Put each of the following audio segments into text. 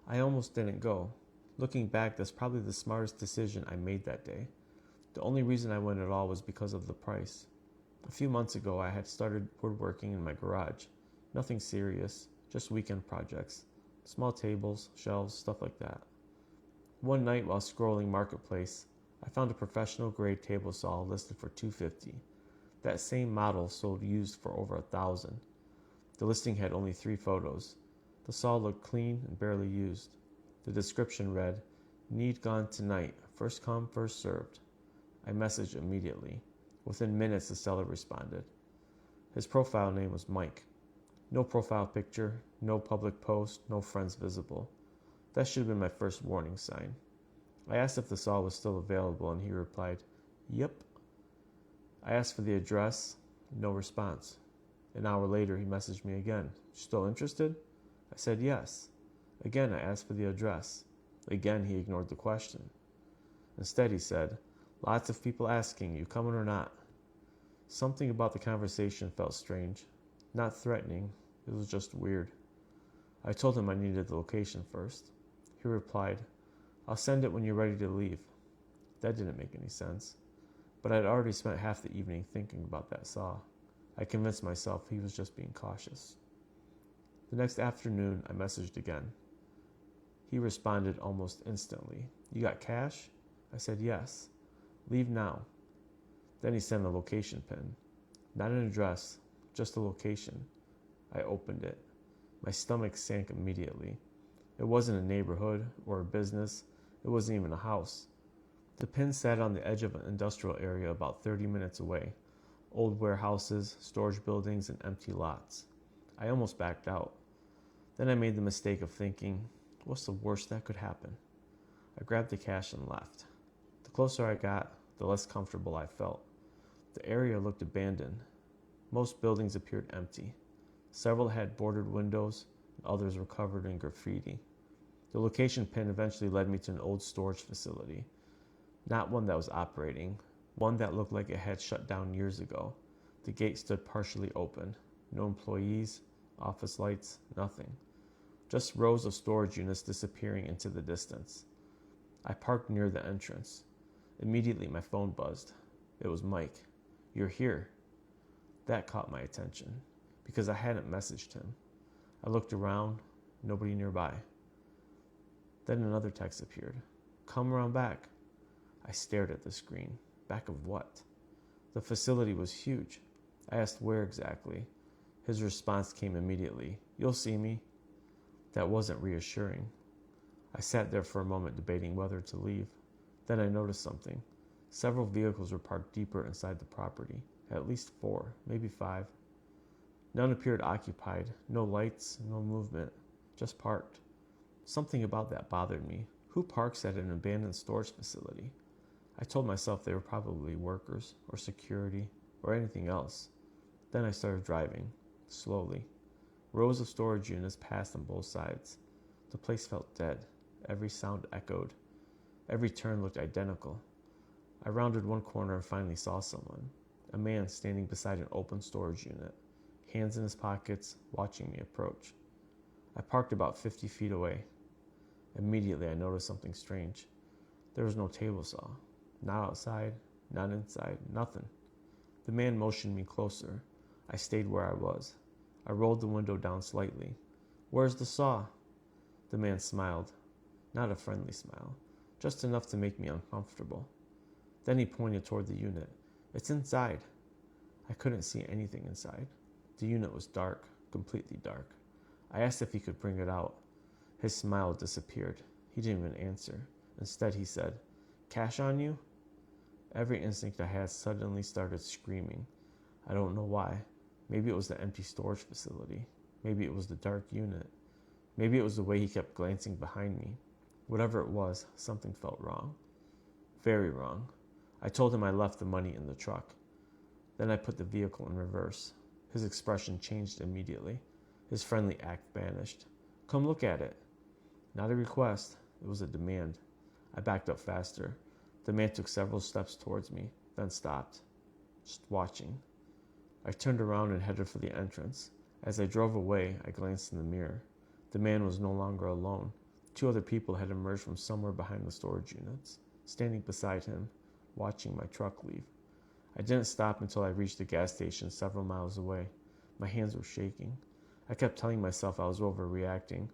I almost didn't go. Looking back, that's probably the smartest decision I made that day. The only reason I went at all was because of the price. A few months ago, I had started woodworking in my garage. Nothing serious, just weekend projects. Small tables, shelves, stuff like that. One night while scrolling Marketplace, I found a professional grade table saw listed for $250. That same model sold used for over $1,000. The listing had only 3 photos. The saw looked clean and barely used. The description read, "Need gone tonight, first come, first served." I messaged immediately. Within minutes, the seller responded. His profile name was Mike. No profile picture, no public post, no friends visible. That should have been my first warning sign. I asked if the saw was still available, and he replied, "Yep." I asked for the address, no response. An hour later, he messaged me again. "Still interested?" I said yes. Again, I asked for the address. Again, he ignored the question. Instead, he said, "Lots of people asking, you coming or not?" Something about the conversation felt strange. Not threatening, it was just weird. I told him I needed the location first. He replied, "I'll send it when you're ready to leave." That didn't make any sense. But I'd already spent half the evening thinking about that saw. I convinced myself he was just being cautious. The next afternoon, I messaged again. He responded almost instantly. "You got cash?" I said yes. "Leave now." Then he sent a location pin. Not an address, just a location. I opened it. My stomach sank immediately. It wasn't a neighborhood or a business. It wasn't even a house. The pin sat on the edge of an industrial area about 30 minutes away. Old warehouses, storage buildings, and empty lots. I almost backed out. Then I made the mistake of thinking, what's the worst that could happen? I grabbed the cash and left. The closer I got, the less comfortable I felt. The area looked abandoned. Most buildings appeared empty. Several had boarded windows, and others were covered in graffiti. The location pin eventually led me to an old storage facility. Not one that was operating, one that looked like it had shut down years ago. The gate stood partially open. No employees, office lights, nothing. Just rows of storage units disappearing into the distance. I parked near the entrance. Immediately my phone buzzed. It was Mike. "You're here." That caught my attention, because I hadn't messaged him. I looked around, nobody nearby. Then another text appeared. "Come around back." I stared at the screen. Back of what? The facility was huge. I asked where exactly. His response came immediately. "You'll see me." That wasn't reassuring. I sat there for a moment debating whether to leave. Then I noticed something. Several vehicles were parked deeper inside the property. At least 4, maybe 5. None appeared occupied. No lights, no movement. Just parked. Something about that bothered me. Who parks at an abandoned storage facility? I told myself they were probably workers, or security, or anything else. Then I started driving, slowly. Rows of storage units passed on both sides. The place felt dead. Every sound echoed. Every turn looked identical. I rounded one corner and finally saw someone. A man standing beside an open storage unit, hands in his pockets, watching me approach. I parked about 50 feet away. Immediately I noticed something strange. There was no table saw. Not outside, not inside, nothing. The man motioned me closer. I stayed where I was. I rolled the window down slightly. "Where's the saw?" The man smiled. Not a friendly smile, just enough to make me uncomfortable. Then he pointed toward the unit. "It's inside." I couldn't see anything inside. The unit was dark, completely dark. I asked if he could bring it out. His smile disappeared. He didn't even answer. Instead, he said, "Cash on you?" Every instinct I had suddenly started screaming. I don't know why. Maybe it was the empty storage facility. Maybe it was the dark unit. Maybe it was the way he kept glancing behind me. Whatever it was, something felt wrong. Very wrong. I told him I left the money in the truck. Then I put the vehicle in reverse. His expression changed immediately. His friendly act vanished. "Come look at it." Not a request. It was a demand. I backed up faster. The man took several steps towards me, then stopped, just watching. I turned around and headed for the entrance. As I drove away, I glanced in the mirror. The man was no longer alone. Two other people had emerged from somewhere behind the storage units, standing beside him, watching my truck leave. I didn't stop until I reached the gas station several miles away. My hands were shaking. I kept telling myself I was overreacting,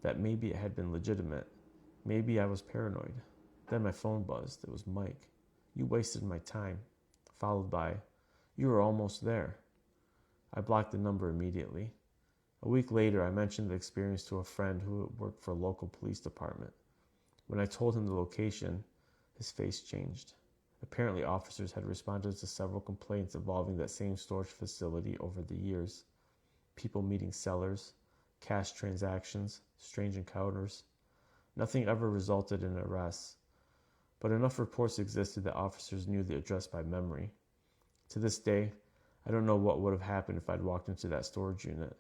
that maybe it had been legitimate. Maybe I was paranoid. Then my phone buzzed. It was Mike. "You wasted my time," followed by, "You were almost there." I blocked the number immediately. A week later, I mentioned the experience to a friend who worked for a local police department. When I told him the location, his face changed. Apparently, officers had responded to several complaints involving that same storage facility over the years. People meeting sellers, cash transactions, strange encounters. Nothing ever resulted in arrests, but enough reports existed that officers knew the address by memory. To this day, I don't know what would have happened if I'd walked into that storage unit.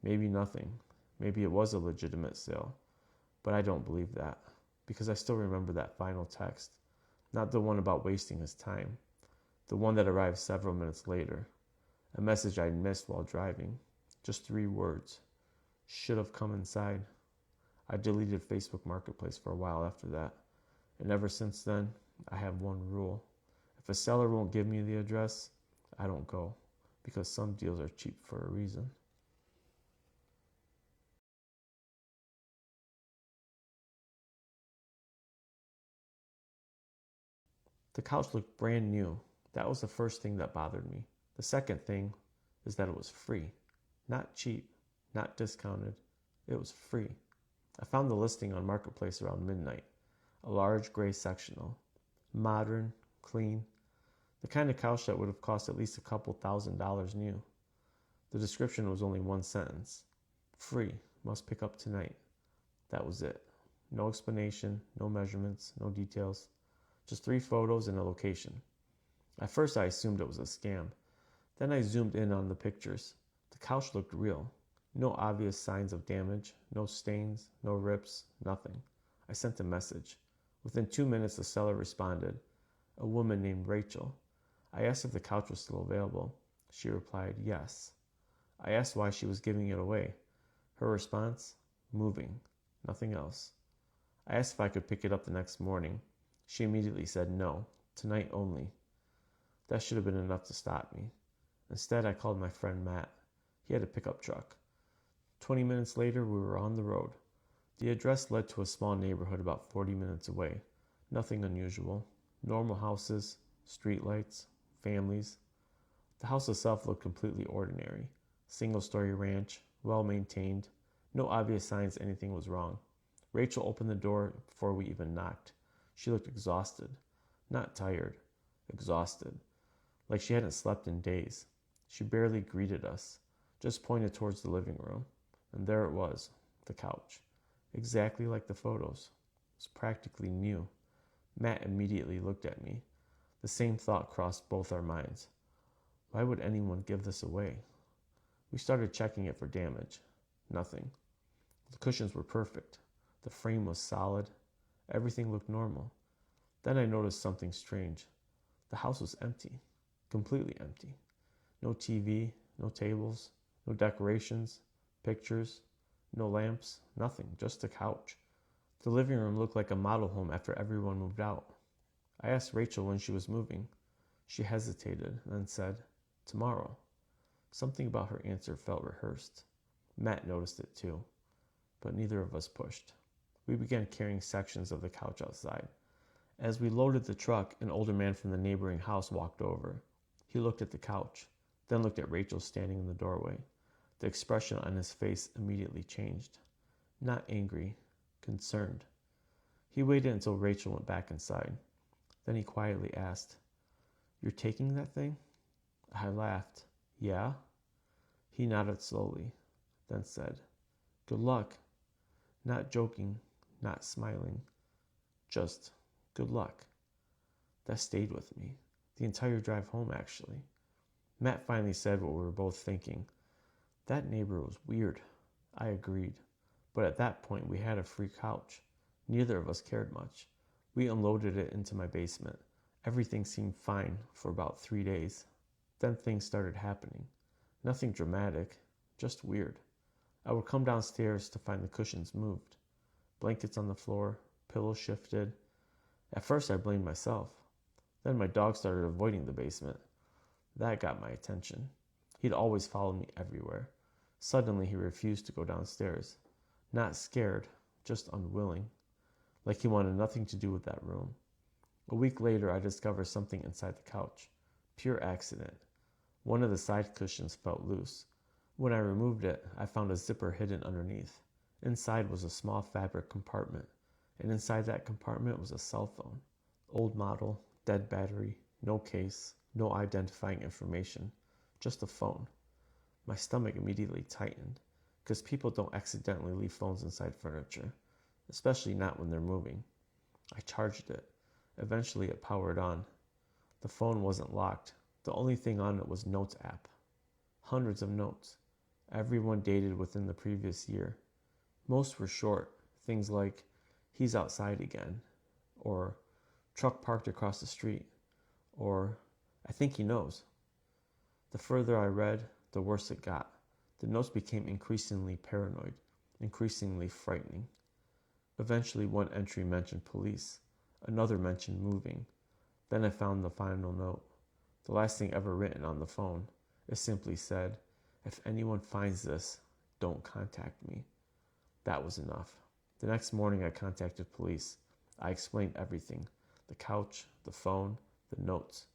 Maybe nothing. Maybe it was a legitimate sale. But I don't believe that, because I still remember that final text. Not the one about wasting his time. The one that arrived several minutes later. A message I'd missed while driving. Just 3 words. "Should have come inside." I deleted Facebook Marketplace for a while after that. And ever since then, I have one rule. If a seller won't give me the address, I don't go. Because some deals are cheap for a reason. The couch looked brand new. That was the first thing that bothered me. The second thing is that it was free. Not cheap, not discounted. It was free. I found the listing on Marketplace around midnight. A large gray sectional. Modern, clean. The kind of couch that would have cost at least a couple $1,000s new. The description was only 1 sentence. "Free. Must pick up tonight." That was it. No explanation, no measurements, no details. Just 3 photos and a location. At first I assumed it was a scam. Then I zoomed in on the pictures. The couch looked real. No obvious signs of damage, no stains, no rips, nothing. I sent a message. Within 2 minutes the seller responded. A woman named Rachel. I asked if the couch was still available. She replied, yes. I asked why she was giving it away. Her response, moving, nothing else. I asked if I could pick it up the next morning. She immediately said no, tonight only. That should have been enough to stop me. Instead, I called my friend Matt. He had a pickup truck. 20 minutes later, we were on the road. The address led to a small neighborhood about 40 minutes away. Nothing unusual. Normal houses, streetlights, families. The house itself looked completely ordinary. Single-story ranch, well-maintained. No obvious signs anything was wrong. Rachel opened the door before we even knocked. She looked exhausted. Not tired. Exhausted. Like she hadn't slept in days. She barely greeted us. Just pointed towards the living room. And there it was, the couch. Exactly like the photos. It was practically new. Matt immediately looked at me. The same thought crossed both our minds. Why would anyone give this away? We started checking it for damage. Nothing. The cushions were perfect. The frame was solid. Everything looked normal. Then I noticed something strange. The house was empty. Completely empty. No TV, no tables, no decorations, pictures, no lamps, nothing, just a couch. The living room looked like a model home after everyone moved out. I asked Rachel when she was moving. She hesitated, then said, tomorrow. Something about her answer felt rehearsed. Matt noticed it too, but neither of us pushed. We began carrying sections of the couch outside. As we loaded the truck, an older man from the neighboring house walked over. He looked at the couch, then looked at Rachel standing in the doorway. The expression on his face immediately changed. Not angry, concerned. He waited until Rachel went back inside. Then he quietly asked, "You're taking that thing?" I laughed. "Yeah?" He nodded slowly, then said, "Good luck." Not joking, not smiling, just good luck. That stayed with me. The entire drive home, actually. Matt finally said what we were both thinking. That neighbor was weird. I agreed. But at that point, we had a free couch. Neither of us cared much. We unloaded it into my basement. Everything seemed fine for about 3 days. Then things started happening. Nothing dramatic, just weird. I would come downstairs to find the cushions moved. Blankets on the floor, pillows shifted. At first I blamed myself. Then my dog started avoiding the basement. That got my attention. He'd always followed me everywhere. Suddenly he refused to go downstairs. Not scared, just unwilling. Like he wanted nothing to do with that room. A week later I discovered something inside the couch. Pure accident. One of the side cushions felt loose. When I removed it, I found a zipper hidden underneath. Inside was a small fabric compartment, and inside that compartment was a cell phone. Old model, dead battery, no case, no identifying information, just a phone. My stomach immediately tightened, because people don't accidentally leave phones inside furniture, especially not when they're moving. I charged it. Eventually it powered on. The phone wasn't locked. The only thing on it was Notes app. Hundreds of notes. Everyone dated within the previous year. Most were short, things like, "He's outside again," or "Truck parked across the street," or "I think he knows." The further I read, the worse it got. The notes became increasingly paranoid, increasingly frightening. Eventually one entry mentioned police, another mentioned moving. Then I found the final note, the last thing ever written on the phone. It simply said, "If anyone finds this, don't contact me." That was enough. The next morning I contacted police. I explained everything, the couch, the phone, the notes.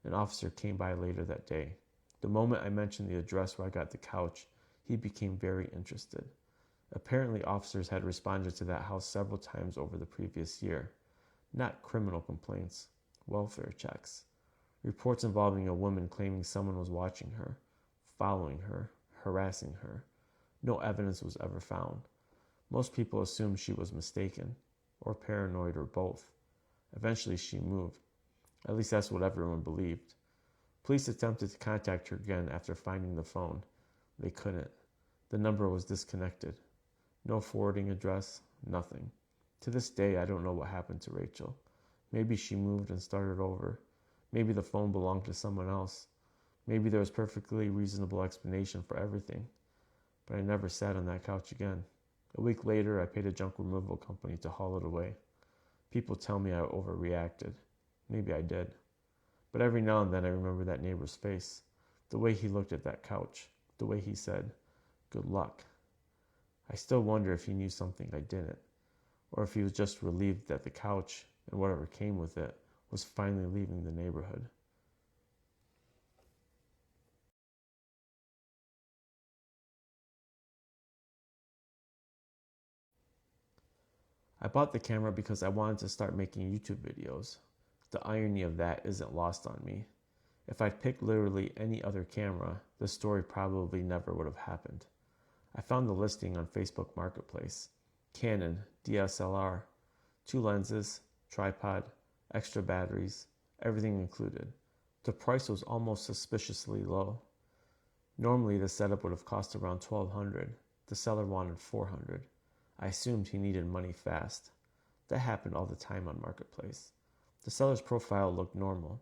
An officer came by later that day. The moment I mentioned the address where I got the couch, he became very interested. Apparently officers had responded to that house several times over the previous year. Not criminal complaints, welfare checks. Reports involving a woman claiming someone was watching her, following her, harassing her. No evidence was ever found. Most people assumed she was mistaken, or paranoid, or both. Eventually she moved. At least that's what everyone believed. Police attempted to contact her again after finding the phone. They couldn't. The number was disconnected. No forwarding address, nothing. To this day, I don't know what happened to Rachel. Maybe she moved and started over. Maybe the phone belonged to someone else. Maybe there was a perfectly reasonable explanation for everything. But I never sat on that couch again. A week later, I paid a junk removal company to haul it away. People tell me I overreacted. Maybe I did. But every now and then I remember that neighbor's face, the way he looked at that couch, the way he said, "Good luck." I still wonder if he knew something I didn't, or if he was just relieved that the couch, and whatever came with it, was finally leaving the neighborhood. I bought the camera because I wanted to start making YouTube videos. The irony of that isn't lost on me. If I'd picked literally any other camera, the story probably never would have happened. I found the listing on Facebook Marketplace. Canon, DSLR, 2 lenses, tripod, extra batteries, everything included. The price was almost suspiciously low. Normally the setup would have cost around $1,200. The seller wanted $400. I assumed he needed money fast. That happened all the time on Marketplace. The seller's profile looked normal.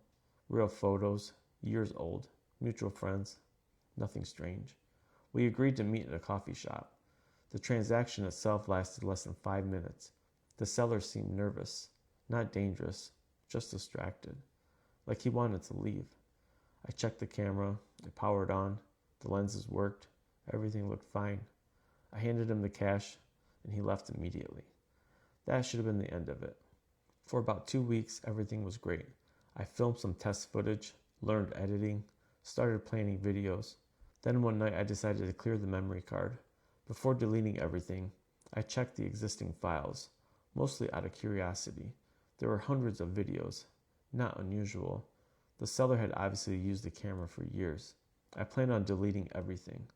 Real photos, years old, mutual friends, nothing strange. We agreed to meet at a coffee shop. The transaction itself lasted less than 5 minutes. The seller seemed nervous, not dangerous, just distracted, like he wanted to leave. I checked the camera, it powered on, the lenses worked, everything looked fine. I handed him the cash, and he left immediately. That should have been the end of it. For about 2 weeks, everything was great. I filmed some test footage, learned editing, started planning videos. Then one night I decided to clear the memory card. Before deleting everything, I checked the existing files, mostly out of curiosity. There were hundreds of videos, not unusual. The seller had obviously used the camera for years. I planned on deleting everything.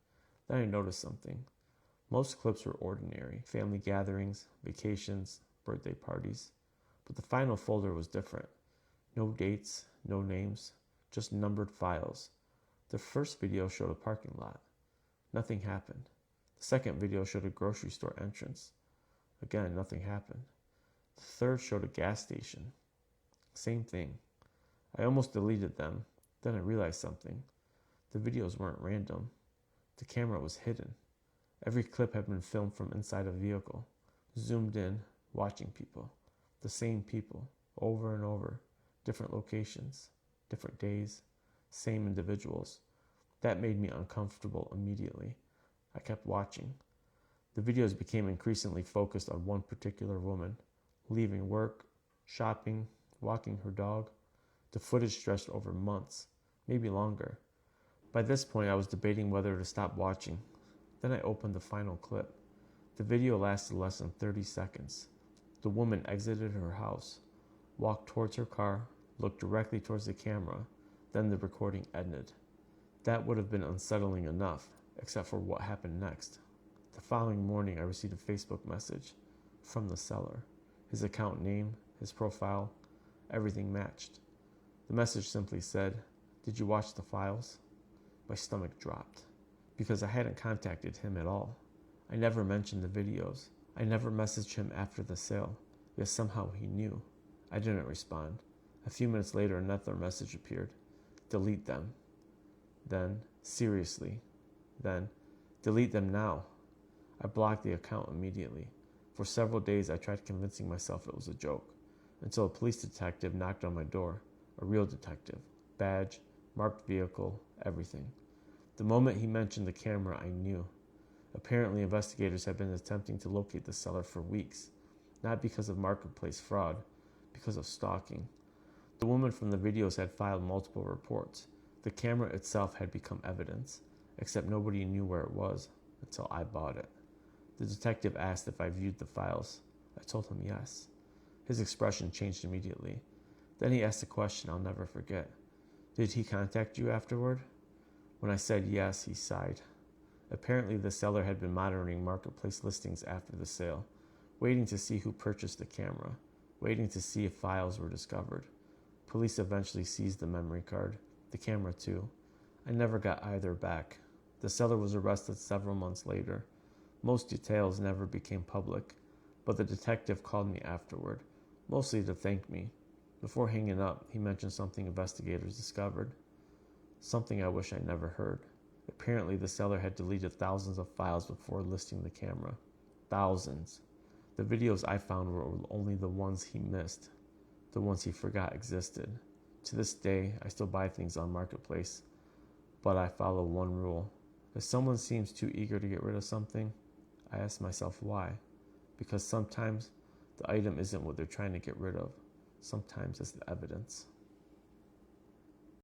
Then I noticed something. Most clips were ordinary, family gatherings, vacations, birthday parties. But the final folder was different. No dates, no names, just numbered files. The first video showed a parking lot. Nothing happened. The second video showed a grocery store entrance. Again, nothing happened. The third showed a gas station. Same thing. I almost deleted them. Then I realized something. The videos weren't random. The camera was hidden. Every clip had been filmed from inside a vehicle. Zoomed in, watching people. The same people, over and over. Different locations, different days, same individuals. That made me uncomfortable immediately. I kept watching. The videos became increasingly focused on one particular woman, leaving work, shopping, walking her dog. The footage stretched over months, maybe longer. By this point, I was debating whether to stop watching. Then I opened the final clip. The video lasted less than 30 seconds. The woman exited her house, walked towards her car, looked directly towards the camera, then the recording ended. That would have been unsettling enough, except for what happened next. The following morning, I received a Facebook message from the seller. His account name, his profile, everything matched. The message simply said, "Did you watch the files?" My stomach dropped, because I hadn't contacted him at all. I never mentioned the videos. I never messaged him after the sale, yet somehow he knew. I didn't respond. A few minutes later, another message appeared. "Delete them." Then, seriously. Then, "Delete them now." I blocked the account immediately. For several days, I tried convincing myself it was a joke, until a police detective knocked on my door. A real detective. Badge, marked vehicle, everything. The moment he mentioned the camera, I knew. Apparently, investigators had been attempting to locate the seller for weeks, not because of marketplace fraud, because of stalking. The woman from the videos had filed multiple reports. The camera itself had become evidence, except nobody knew where it was until I bought it. The detective asked if I viewed the files. I told him yes. His expression changed immediately. Then he asked a question I'll never forget. "Did he contact you afterward?" When I said yes, he sighed. Apparently, the seller had been monitoring marketplace listings after the sale, waiting to see who purchased the camera, waiting to see if files were discovered. Police eventually seized the memory card, the camera too. I never got either back. The seller was arrested several months later. Most details never became public, but the detective called me afterward, mostly to thank me. Before hanging up, he mentioned something investigators discovered, something I wish I never heard. Apparently, the seller had deleted thousands of files before listing the camera. Thousands. The videos I found were only the ones he missed, the ones he forgot existed. To this day, I still buy things on Marketplace, but I follow one rule. If someone seems too eager to get rid of something, I ask myself why. Because sometimes the item isn't what they're trying to get rid of. Sometimes it's the evidence.